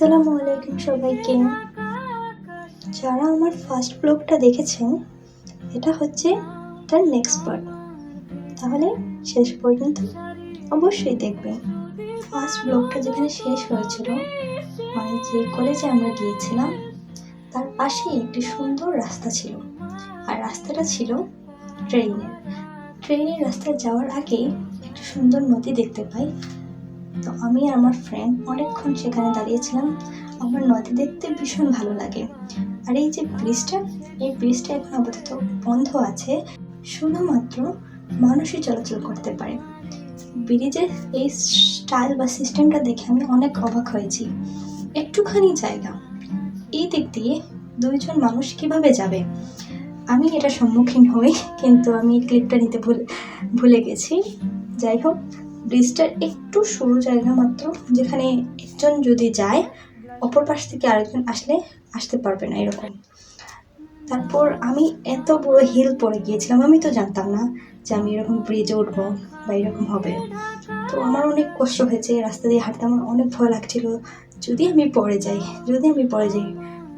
আসসালামু আলাইকুম সবাইকে। যারা আমার ফার্স্ট ব্লগটা দেখেছেন, এটা হচ্ছে তার নেক্সট পার্ট, তাহলে শেষ পর্যন্ত অবশ্যই দেখবেন। ফার্স্ট ব্লগটা যেখানে শেষ হয়েছিল, মানে যে কলেজে আমরা গিয়েছিলাম তার পাশেই একটি সুন্দর রাস্তা ছিল, আর রাস্তাটা ছিল ট্রেনের রাস্তায় যাওয়ার আগেই একটা সুন্দর নদী দেখতে পাই। তো আমি আর আমার ফ্রেন্ড অনেকক্ষণ সেখানে দাঁড়িয়েছিলাম। আমার নদী দেখতে ভীষণ ভালো লাগে। আর এই যে ব্রিজটা এখন আপাতত বন্ধ আছে, শুধুমাত্র মানুষই চলাচল করতে পারে। ব্রিজের এই স্টাইল বা সিস্টেমটা দেখে আমি অনেক অবাক হয়েছি। একটুখানি জায়গা, এই দিক দিয়ে দুইজন মানুষ কিভাবে যাবে, আমি এটা সম্মুখীন হই, কিন্তু আমি ক্লিপটা নিতে ভুলে গেছি। যাই হোক, ব্রিজটার একটু সরু জায়গা মাত্র, যেখানে একজন যদি যায় অপর পাশ থেকে আরেকজন আসতে পারবে না, এরকম। তারপর আমি এত বড় হিল পড়ে গিয়েছিলাম, আমি তো জানতাম না যে আমি এরকম ব্রিজে উঠবো বা এরকম হবে। তো আমার অনেক কষ্ট হয়েছে, রাস্তা দিয়ে হাঁটতে আমার অনেক ভয় লাগছিল, যদি আমি পড়ে যাই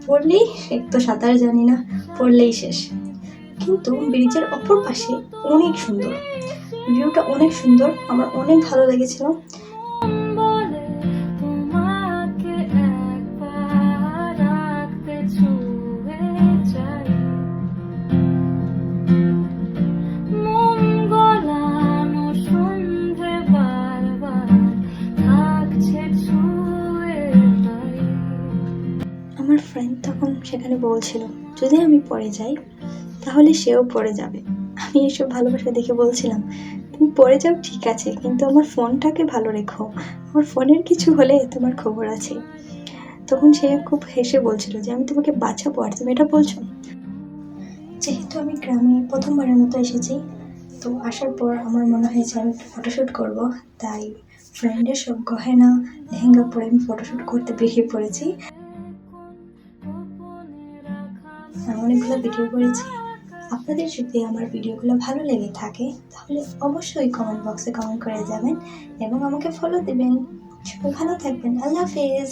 পড়লেই, এক তো সাঁতার জানি না, পড়লেই শেষ। কিন্তু ব্রিজের অপর পাশে অনেক সুন্দর ভিউটা, অনেক সুন্দর, আমার অনেক ভালো লেগেছিল। আমার ফ্রেন্ড তখন সেখানে বলছিল, যদি আমি পড়ে যাই তাহলে সেও পড়ে যাবে। আমি এসব ভালোবাসা দেখে বলছিলাম, তুমি পড়ে যাও ঠিক আছে, কিন্তু আমার ফোনটাকে ভালো রেখো, আমার ফোনের কিছু হলে তোমার খবর আছে। তখন সে খুব হেসে বলছিল যে আমি তোমাকে বাঁচাবো, আর তুমি এটা বলছো। যেহেতু আমি গ্রামে প্রথমবারের মতো এসেছি, তো আসার পর আমার মনে হয়েছে আমি একটু ফটোশ্যুট করবো, তাই ফ্রেন্ডের সব গহেনা লেহেঙ্গা পরে আমি ফটোশ্যুট করতে বেরিয়ে পড়েছি। অনেকগুলো ভিডিও করেছি। আপনাদের যদি আমার ভিডিওগুলো ভালো লেগে থাকে তাহলে অবশ্যই কমেন্ট বক্সে কমেন্ট করে যাবেন এবং আমাকে ফলো দেবেন। সবাই ভালো থাকবেন। আল্লাহ হাফেজ।